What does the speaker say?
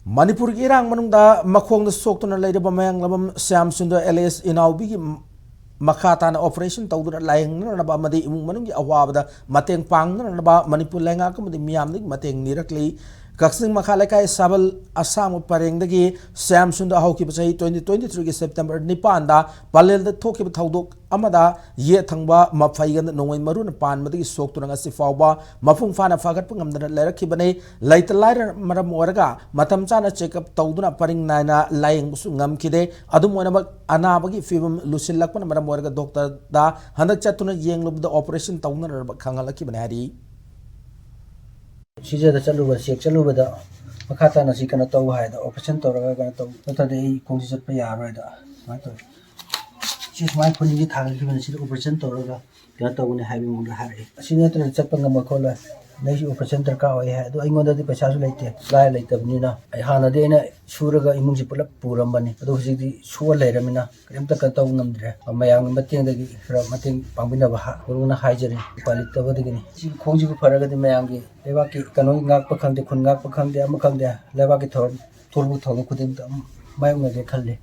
Manipur ki irang manungda makhong da soktuna leiraba mayang labam Syam Sundar LS inaubi ki makata na operation tawduna layang na ba madi imung manung ki awabada mateng pang na ba Manipur lenga ka madi miyam dik mateng nirakli Kaksing makhala kai sabal Assam pareng dagi Syam Sundar hauki basai 2023 ki September nipan da palel da thoki ba thaudok amada ye thangba mafaigan nongoi maruna pan madagi soktuna ngasi fawba mafung fana fagat pangamdana lerakhi bane laita laira maram oraga matam chana check up tawduna paring naina laying busu ngamkide adum ona anabagi fibam lusilakpana maram oraga doctor da handak chatuna yenglubda operation tawna khangalaki bane hari Sijada chaluba sek chaluba da makata na sikana taw hai da operation tawraga kana taw nata de kongsi chatpa yaroi da ma to sis mai phuni gi thang gi ban sil operation tawraga kana taw ne hai bi mu da hai asina tra chatpa ngam khola nei operation tar ka oi hai do ai ngoda di paisa su leite lai leite bni na ai hana de na suraga imung ji pulap puram bani ado husi di suwa leiramina kemta ka taw ngam dre mayang mateng da gi mateng pangbina ba uruna hai jare palit taw de gi si khongji bu faraga di mayang gi lewa ki kano ngak pa khangde khun ngak pa khangde am khangde lewa ki thor thorbu thong khudin mayang na ge khalle